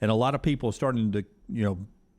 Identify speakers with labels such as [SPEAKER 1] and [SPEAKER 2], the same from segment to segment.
[SPEAKER 1] and a lot of people are starting to,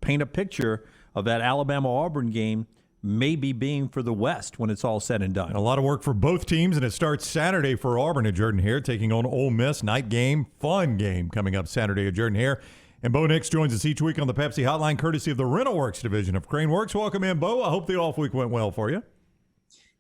[SPEAKER 1] paint a picture of that Alabama-Auburn game maybe being for the West when it's all said and done.
[SPEAKER 2] And a lot of work for both teams, and it starts Saturday for Auburn at Jordan-Hare, taking on Ole Miss. Night game, fun game coming up Saturday at Jordan-Hare. And Bo Nix joins us each week on the Pepsi Hotline, courtesy of the RentalWorks division of CraneWorks. Welcome in, Bo. I hope the off week went well for you.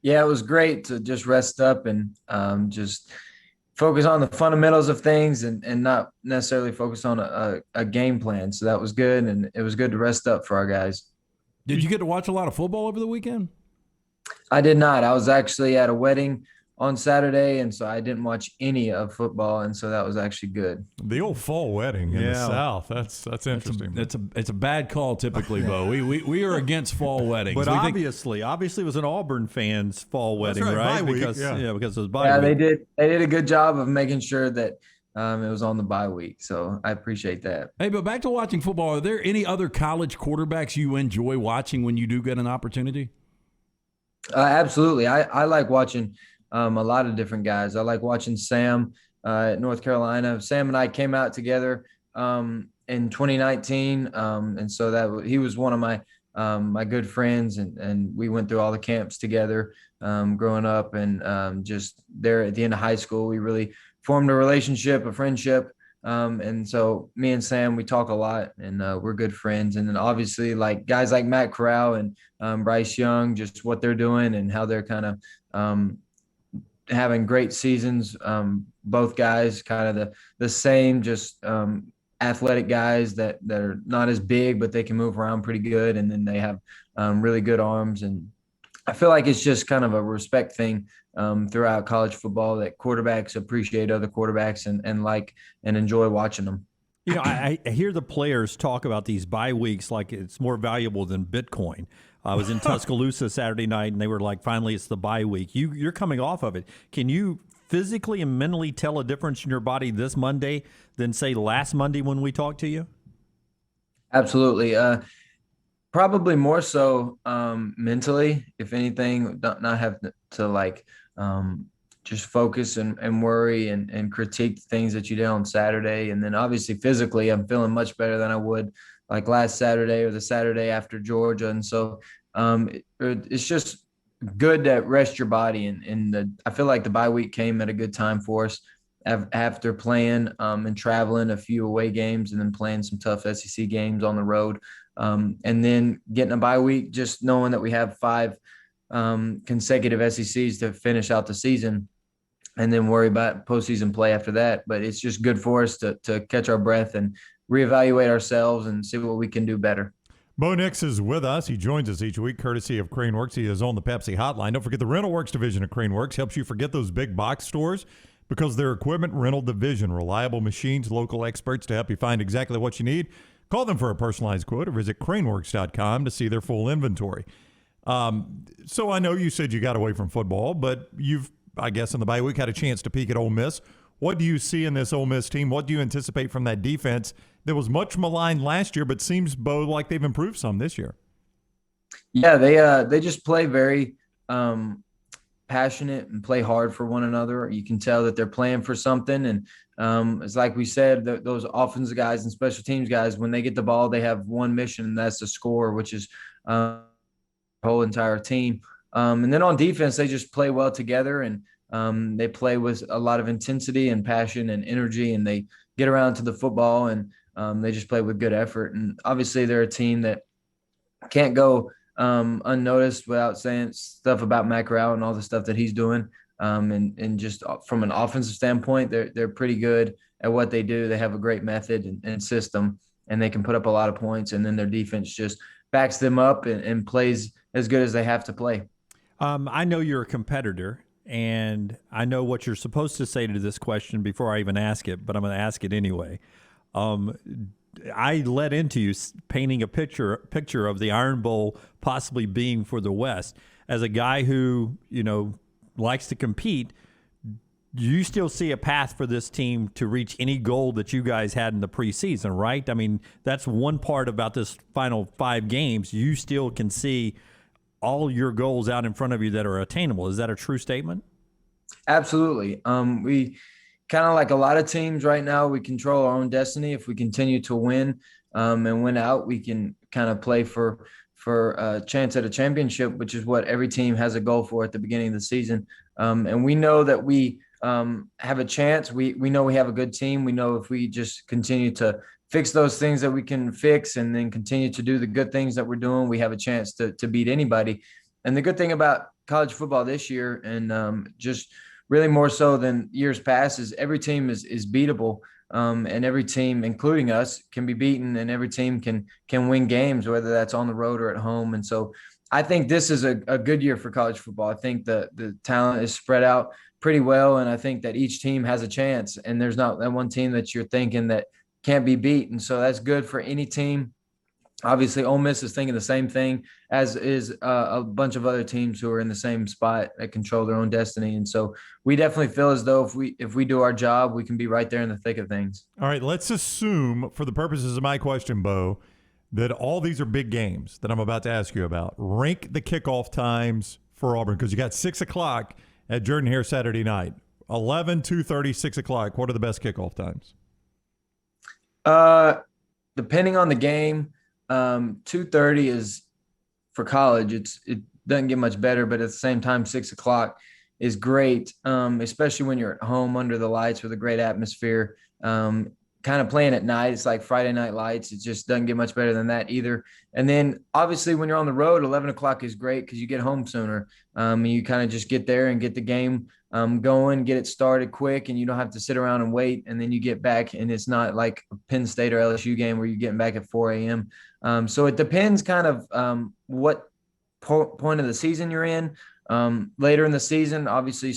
[SPEAKER 3] Yeah, it was great to just rest up and just focus on the fundamentals of things and not necessarily focus on a game plan. So that was good, and it was good to rest up for our guys.
[SPEAKER 4] Did you get to watch a lot of football over the weekend?
[SPEAKER 3] I did not. I was actually at a wedding on Saturday, and so I didn't watch any of football, and so that was actually good.
[SPEAKER 2] The old fall wedding in the South. That's interesting.
[SPEAKER 4] It's a bad call typically, Bo. We are against fall weddings.
[SPEAKER 1] But obviously it was an Auburn fans' fall wedding, right?
[SPEAKER 2] Because
[SPEAKER 1] because it was bye week.
[SPEAKER 3] They did a good job of making sure that it was on the bye week, so I appreciate that.
[SPEAKER 4] Hey, but back to watching football. Are there any other college quarterbacks you enjoy watching when you do get an opportunity?
[SPEAKER 3] Absolutely. I like watching a lot of different guys. I like watching Sam at North Carolina. Sam and I came out together in 2019, and so he was one of my good friends, and we went through all the camps together growing up, and just there at the end of high school, we really formed a relationship, a friendship. And so me and Sam, we talk a lot, and we're good friends. And then obviously like guys like Matt Corral and Bryce Young, just what they're doing and how they're kind of having great seasons. Both guys kind of the same, just athletic guys that are not as big, but they can move around pretty good. And then they have really good arms. And I feel like it's just kind of a respect thing throughout college football, that quarterbacks appreciate other quarterbacks and like and enjoy watching them.
[SPEAKER 1] I hear the players talk about these bye weeks like it's more valuable than Bitcoin. I was in Tuscaloosa Saturday night, and they were like, finally, it's the bye week. You're coming off of it. Can you physically and mentally tell a difference in your body this Monday than, say, last Monday when we talked to you?
[SPEAKER 3] Absolutely. Probably more so mentally, if anything, not have to like just focus and worry and critique things that you did on Saturday. And then obviously physically, I'm feeling much better than I would like last Saturday or the Saturday after Georgia. And so it's just good to rest your body. And I feel like the bye week came at a good time for us after playing and traveling a few away games and then playing some tough SEC games on the road. And then getting a bye week, just knowing that we have 5 consecutive SECs to finish out the season and then worry about postseason play after that. But it's just good for us to catch our breath and reevaluate ourselves and see what we can do better.
[SPEAKER 2] Bo Nix is with us. He joins us each week courtesy of CraneWorks. He is on the Pepsi Hotline. Don't forget the RentalWorks division of CraneWorks helps you forget those big box stores because their equipment rental division, reliable machines, local experts to help you find exactly what you need. Call them for a personalized quote or visit craneworks.com to see their full inventory. So I know you said you got away from football, but you've, I guess, in the bye week had a chance to peek at Ole Miss. What do you see in this Ole Miss team? What do you anticipate from that defense that was much maligned last year, but seems, Bo, like they've improved some this year?
[SPEAKER 3] Yeah, they just play very passionate and play hard for one another. You can tell that they're playing for something. And it's like we said, those offensive guys and special teams guys, when they get the ball, they have one mission, and that's to score, which is the whole entire team. And then on defense, they just play well together, and they play with a lot of intensity and passion and energy, and they get around to the football, and they just play with good effort. And obviously they're a team that can't go unnoticed without saying stuff about Matt Corral and all the stuff that he's doing. And just from an offensive standpoint, they're pretty good at what they do. They have a great method and system, and they can put up a lot of points. And then their defense just backs them up and plays as good as they have to play.
[SPEAKER 1] I know you're a competitor, and I know what you're supposed to say to this question before I even ask it, but I'm going to ask it anyway. I led into you painting a picture of the Iron Bowl possibly being for the West. As a guy who, likes to compete, do you still see a path for this team to reach any goal that you guys had in the preseason, right? I mean, that's one part about this final 5 games. You still can see all your goals out in front of you that are attainable. Is that a true statement?
[SPEAKER 3] Absolutely. kind of like a lot of teams right now, we control our own destiny. If we continue to win and win out, we can kind of play for a chance at a championship, which is what every team has a goal for at the beginning of the season. And we know that we have a chance. We know we have a good team. We know if we just continue to fix those things that we can fix and then continue to do the good things that we're doing, we have a chance to beat anybody. And the good thing about college football this year, and just really more so than years past, is every team is beatable. And every team, including us, can be beaten, and every team can win games, whether that's on the road or at home. And so I think this is a good year for college football. I think the talent is spread out pretty well, and I think that each team has a chance, and there's not that one team that you're thinking that can't be beat. And so that's good for any team. Obviously, Ole Miss is thinking the same thing, as is a bunch of other teams who are in the same spot that control their own destiny. And so we definitely feel as though if we do our job, we can be right there in the thick of things.
[SPEAKER 2] All right, let's assume, for the purposes of my question, Bo, that all these are big games that I'm about to ask you about. Rank the kickoff times for Auburn, because you got 6 o'clock at Jordan-Hare Saturday night. 11, 2:30, 6 o'clock. What are the best kickoff times?
[SPEAKER 3] Depending on the game, 2:30 is for college. It doesn't get much better, but at the same time, 6 o'clock is great, especially when you're at home under the lights with a great atmosphere. Kind of playing at night, it's like Friday Night Lights. It just doesn't get much better than that either. And then obviously when you're on the road, 11 o'clock is great because you get home sooner. And you kind of just get there and get the game going, get it started quick, and you don't have to sit around and wait. And then you get back, and it's not like a Penn State or LSU game where you're getting back at 4 a.m. So it depends kind of what point of the season you're in. Later in the season, obviously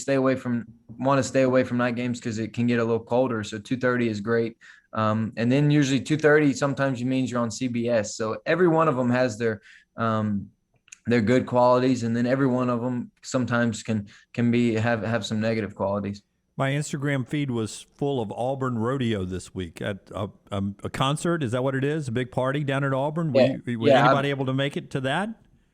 [SPEAKER 3] want to stay away from night games because it can get a little colder. So 2:30 is great. And then usually 2:30 sometimes means you're on CBS. So every one of them has their good qualities, and then every one of them sometimes can have some negative qualities.
[SPEAKER 1] My Instagram feed was full of Auburn rodeo this week at a concert. Is that what it is? A big party down at Auburn?
[SPEAKER 3] Yeah.
[SPEAKER 1] Was anybody able to make it to that?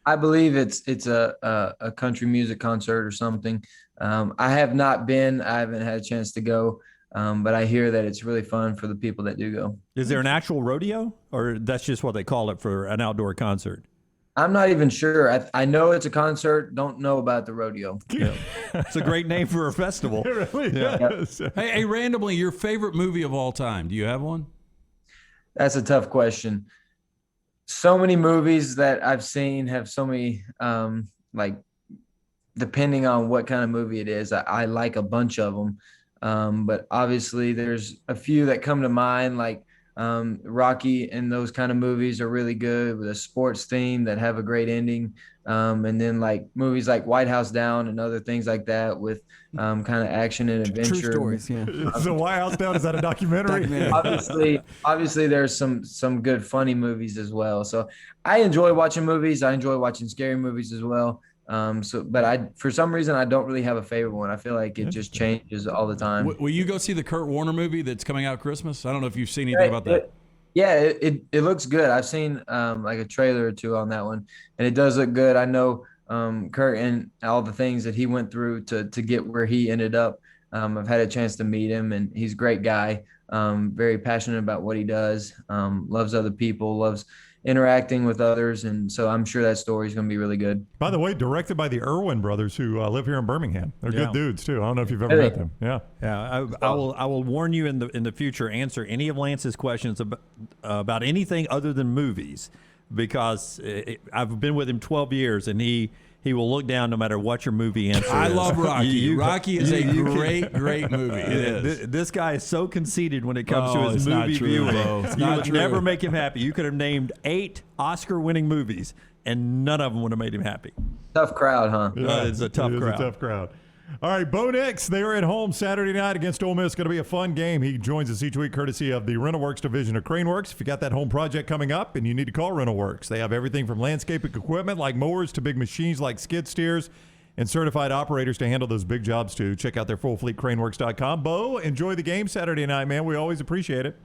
[SPEAKER 3] I believe it's a country music concert or something. I have not been. I haven't had a chance to go, but I hear that it's really fun for the people that do go.
[SPEAKER 1] Is there an actual rodeo, or that's just what they call it for an outdoor concert?
[SPEAKER 3] I'm not even sure. I know it's a concert. Don't know about the rodeo.
[SPEAKER 1] Yeah. It's a great name for a festival.
[SPEAKER 2] It really is.
[SPEAKER 4] Hey, randomly, your favorite movie of all time? Do you have one?
[SPEAKER 3] That's a tough question. So many movies that I've seen have so many, like, depending on what kind of movie it is, I like a bunch of them. But obviously there's a few that come to mind, like Rocky, and those kind of movies are really good with a sports theme that have a great ending. And then like movies like White House Down and other things like that with kind of action and adventure.
[SPEAKER 5] True stories, yeah.
[SPEAKER 2] So White House Down, is that a documentary?
[SPEAKER 3] Obviously there's some good funny movies as well. So I enjoy watching movies. I enjoy watching scary movies as well. But for some reason, I don't really have a favorite one. I feel like it just changes all the time.
[SPEAKER 4] Will you go see the Kurt Warner movie that's coming out Christmas? I don't know if you've seen anything about that.
[SPEAKER 3] It looks good. I've seen like a trailer or two on that one, and it does look good. I know Kurt and all the things that he went through to get where he ended up. I've had a chance to meet him, and he's a great guy. Very passionate about what he does. Loves other people. Loves interacting with others, and so I'm sure that story is going to be really good.
[SPEAKER 2] By the way, directed by the Irwin brothers, who live here in Birmingham. They're good dudes too. I don't know if you've ever met them. Yeah.
[SPEAKER 1] I will warn you in the future. Answer any of Lance's questions about anything other than movies, because I've been with him 12 years, and he will look down no matter what your movie answer is.
[SPEAKER 4] I love Rocky. Rocky is a great movie. It is.
[SPEAKER 1] This guy is so conceited when it comes to his movie viewing. You would never make him happy. You could have named 8 Oscar-winning movies, and none of them would have made him happy.
[SPEAKER 3] Tough crowd, huh?
[SPEAKER 2] Yeah,
[SPEAKER 1] it's a tough crowd.
[SPEAKER 2] It's a tough crowd. All right, Bo Nix, they are at home Saturday night against Ole Miss. Going to be a fun game. He joins us each week courtesy of the RentalWorks division of CraneWorks. If you got that home project coming up and you need to call RentalWorks, they have everything from landscaping equipment like mowers to big machines like skid steers and certified operators to handle those big jobs too. Check out their full fleet, CraneWorks.com. Bo, enjoy the game Saturday night, man. We always appreciate it.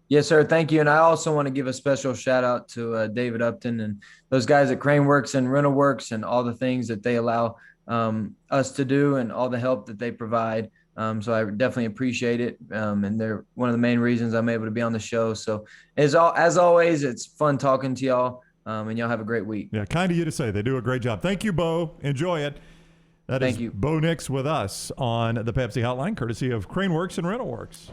[SPEAKER 3] Yes, sir. Thank you. And I also want to give a special shout out to David Upton and those guys at CraneWorks and RentalWorks and all the things that they allow us to do and all the help that they provide. So I definitely appreciate it. And they're one of the main reasons I'm able to be on the show. So as always, it's fun talking to y'all. And y'all have a great week.
[SPEAKER 2] Yeah, kind of you to say. They do a great job. Thank you, Bo. Enjoy it.
[SPEAKER 3] Thank you.
[SPEAKER 2] Bo Nix with us on the Pepsi Hotline, courtesy of CraneWorks and RentalWorks.